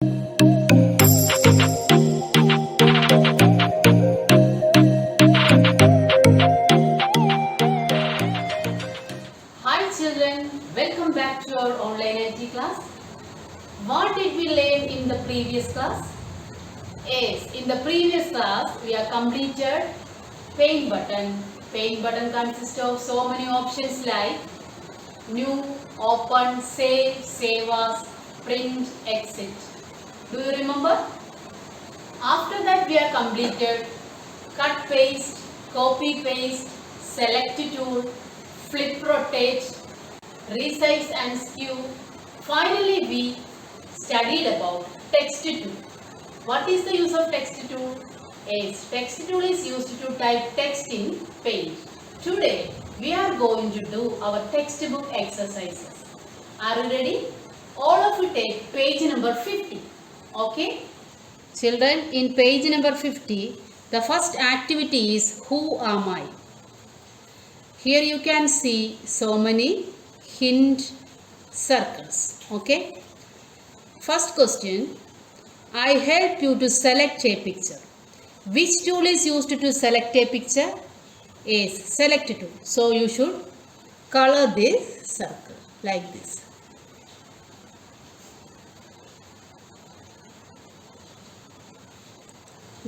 Hi children, welcome back to our online IT class. What did we learn in the previous class? Yes, in the previous class we have completed paint button. Paint button consists of so many options like new, open, save as, print, exit. Do you remember? After that we have completed cut paste, copy paste, select tool, flip rotate, resize and skew. Finally we studied about text tool. What is the use of text tool? Yes, text tool is used to type text in Paint. Today we are going to do our textbook exercises. Are you ready? All of you take page number 50. Okay? Children, in page number 50, the first activity is Who am I? Here you can see so many hint circles. Okay? First question, I help you to select a picture. Which tool is used to select a picture? Yes, select tool. So you should color this circle like this.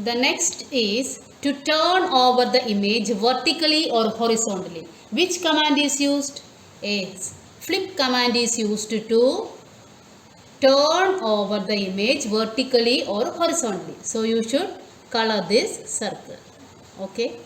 The next is to turn over the image vertically or horizontally. Which command is used? Yes, flip command is used to turn over the image vertically or horizontally. So you should color this circle. Okay.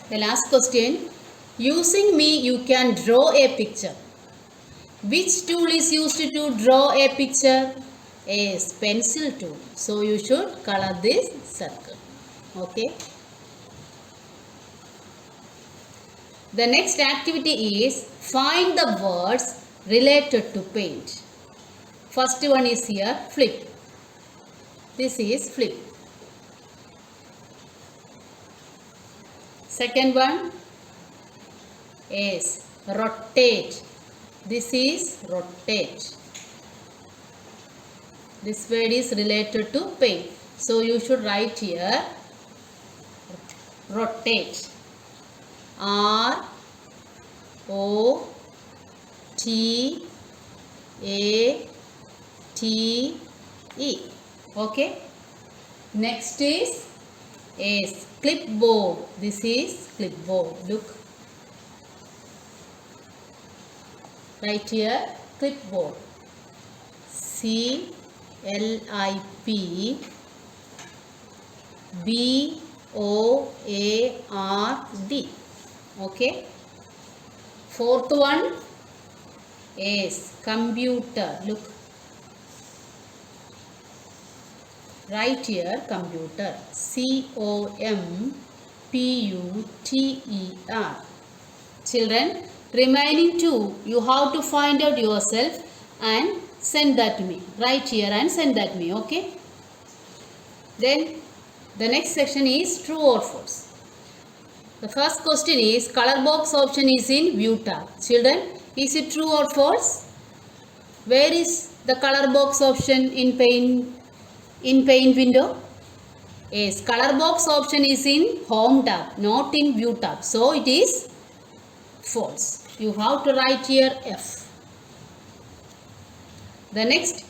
The last question. Using me you can draw a picture. Which tool is used to draw a picture? Yes, pencil tool. So you should color this circle. Okay. The next activity is find the words related to paint. First one is here flip. This is flip. Second one is rotate. This is rotate. This word is related to paint. So you should write here rotate. R O T A T E. Okay. Next is clipboard. This is clipboard. Look. Right here clipboard. CLIPBOARD. Okay. Fourth one is computer. Look. Right here computer. COMPUTER. Children, remaining two you have to find out yourself and send that to me. Write here and send that to me. Okay. Then the next section is true or false. The first question is color box option is in view tab. Children, is it true or false? Where is the color box option in paint window? Yes, color box option is in home tab, not in view tab. So it is false. You have to write here F. The next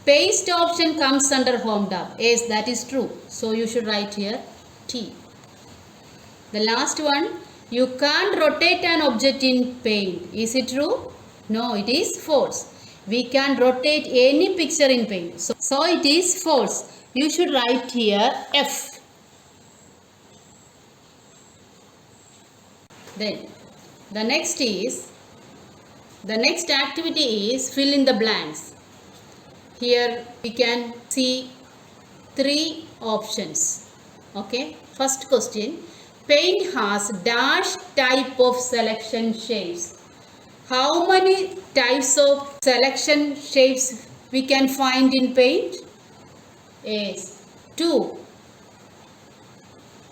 paste option comes under home tab. Yes, that is true. So you should write here T. The last one, you can't rotate an object in paint. Is it true? No, it is false. We can rotate any picture in paint. So it is false. You should write here F. Then the next activity is fill in the blanks. Here we can see three options. Okay. First question. Paint has dash type of selection shapes. How many types of selection shapes we can find in paint? Yes, 2.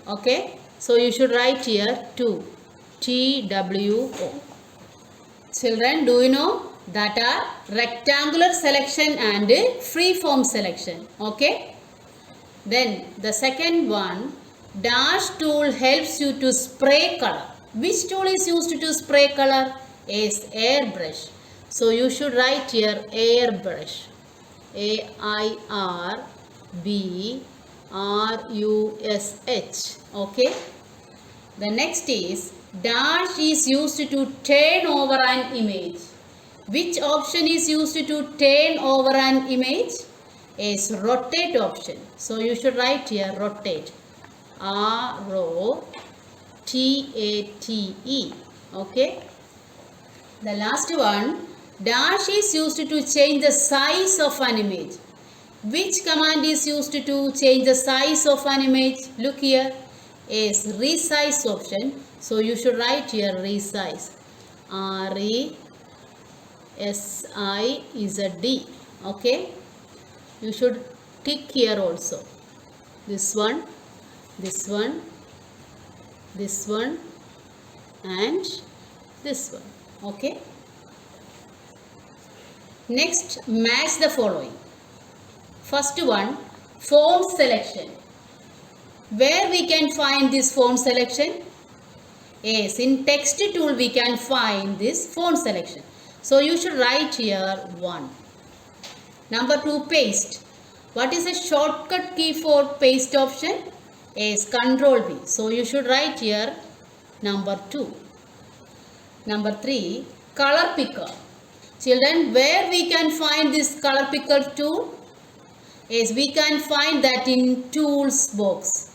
Okay. So you should write here 2. TWO. Children, do you know that are rectangular selection and freeform selection. Okay. Then the second one, dash tool helps you to spray color. Which tool is used to spray color? Is airbrush. So you should write here airbrush. AIRBRUSH. Okay. The next is dash is used to turn over an image. Which option is used to turn over an image? Is rotate option. So you should write here rotate. ROTATE. Okay. The last one, dash is used to change the size of an image. Which command is used to change the size of an image? Look here, is resize option. So you should write here resize. RESIZE. Okay. You should tick here also. This one, this one, this one, and this one. Okay. Next, match the following. First one, font selection. Where we can find this font selection? Yes, in text tool we can find this font selection. So you should write here 1. Number 2, paste. What is the shortcut key for paste option? Is Control V. So you should write here number 2. Number 3, color picker. Children, where we can find this color picker tool? Is we can find that in tools box.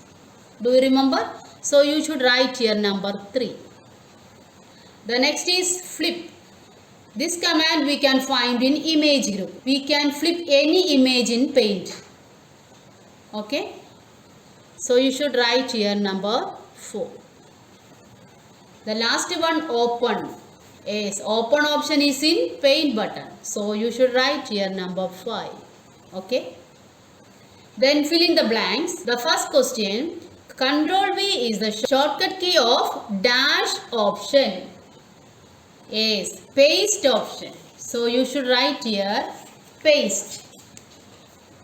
Do you remember? So you should write here number 3. The next is flip. This command we can find in image group. We can flip any image in paint. Okay. So you should write here number 4. The last one, open. Yes, open option is in paint button. So you should write here number 5. Okay. Then fill in the blanks. The first question, Control V is the shortcut key of dash option. Yes, paste option. So you should write here paste.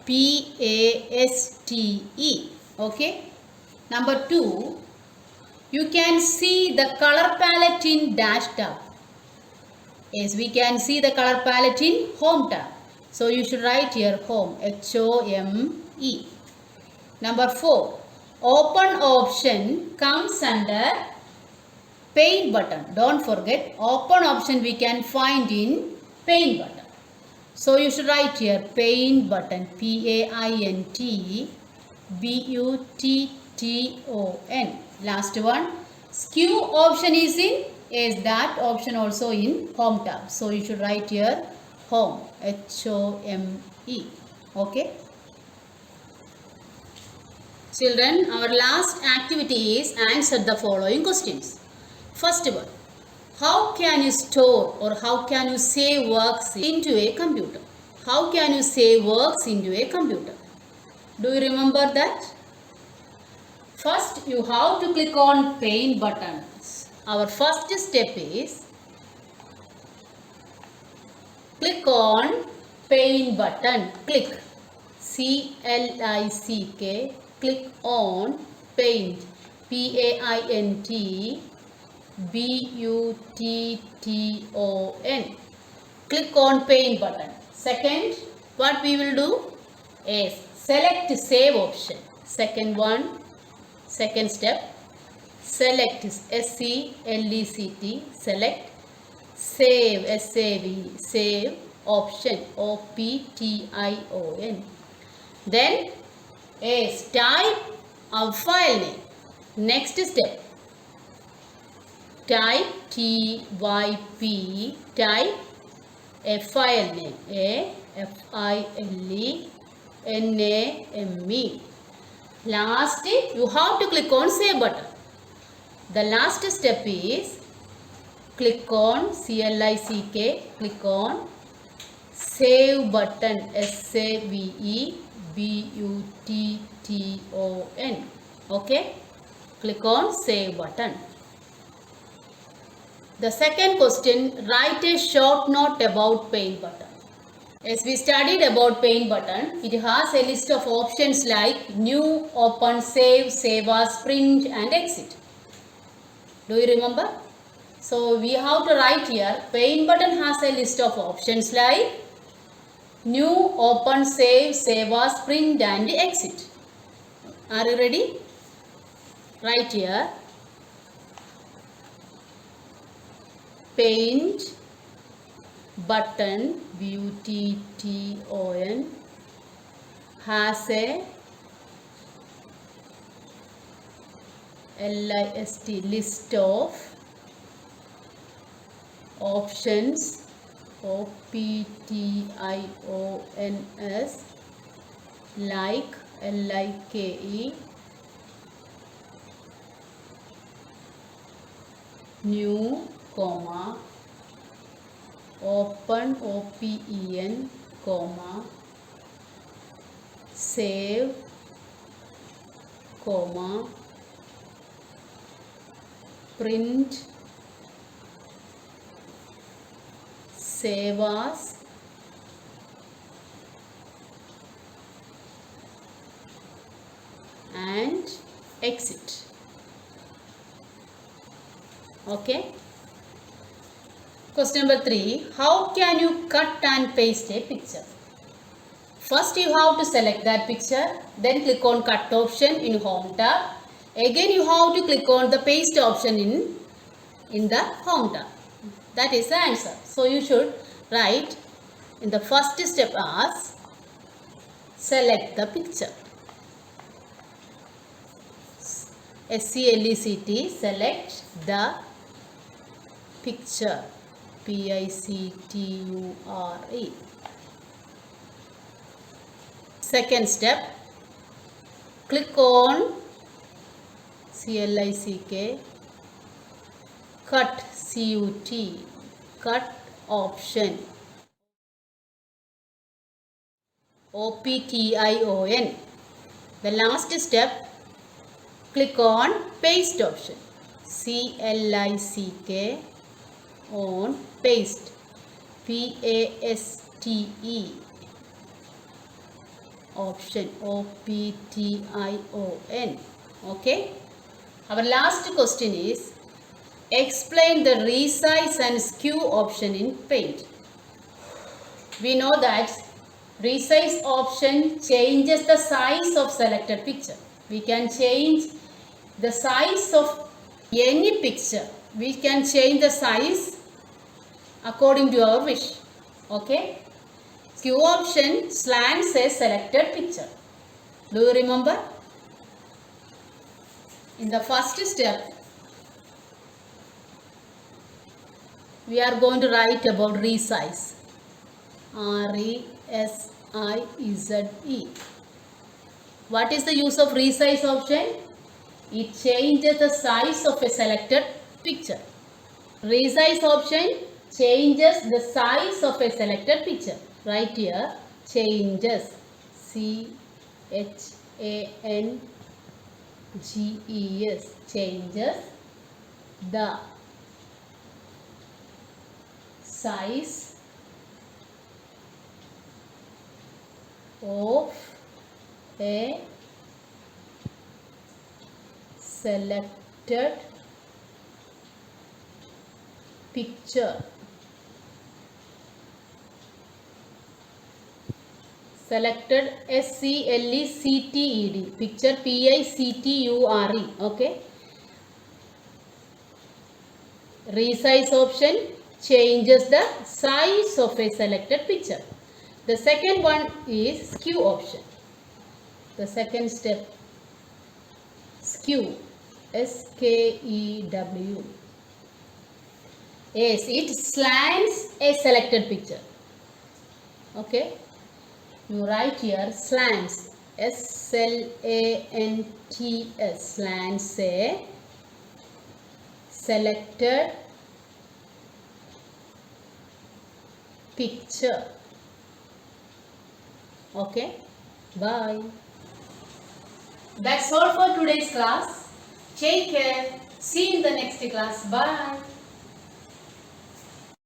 PASTE. Okay. Number 2, you can see the color palette in dash tab. Yes, we can see the color palette in home tab. So you should write here home. HOME. Number 4, open option comes under paint button. Don't forget, open option we can find in paint button. So you should write here paint button. PAINT BUTTON. Last one, skew option is in, is that option also in home tab. So you should write here home. HOME. Okay. Children, our last activity is answer the following questions. First one, how can you store or how can you save works into a computer? How can you save works into a computer? Do you remember that? First, you have to click on paint buttons. Our first step is click on paint button. Click. CLICK. Click on paint. PAINT BUTTON. Click on paint button. Second, what we will do is select save option. Second one, second step, select SELECT, select save SAVE, save option OPTION. Then is type our file name. Next step, type TYP, type a file name, FILENAME. Last, you have to click on save button. The last step is click on CLICK, click on save button, SAVEBUTTON. Okay, click on save button. The second question, write a short note about paint button. As we studied about paint button, it has a list of options like new, open, save, save as, print and exit. Do you remember? So we have to write here, paint button has a list of options like new, open, save, save as, print and exit. Are you ready? Write here, paint button button has a list of options options like new, comma, open, open, comma, save, comma, print, save as, and exit. Okay. Question number 3. How can you cut and paste a picture? First you have to select that picture, then click on cut option in home tab. Again you have to click on the paste option in the home tab. That is the answer. So you should write in the first step as select the picture. SELECT, select the picture. PICTURE. Second step, click on CLICK, cut, CUT, cut option, OPTION. The last step, click on paste option, CLICK on paste, PASTE option, OPTION. Okay. Our last question is, explain the resize and skew option in paint. We know that resize option changes the size of selected picture. We can change the size of any picture. We can change the size according to our wish. Okay. Skew option slants a selected picture. Do you remember? In the first step, we are going to write about resize. RESIZE. What is the use of resize option? It changes the size of a selected picture. Resize option changes the size of a selected picture. Right here, changes, CHANGES, changes the size of a selected picture. Selected, SELECTED, picture, PICTURE. Okay. Resize option changes the size of a selected picture. The second one is skew option. The second step, skew, SKEW. Yes, it slants a selected picture. Okay. You write here slants, SLANTS, slants a selected picture. Okay, bye. That's all for today's class. Take care. See you in the next class. Bye.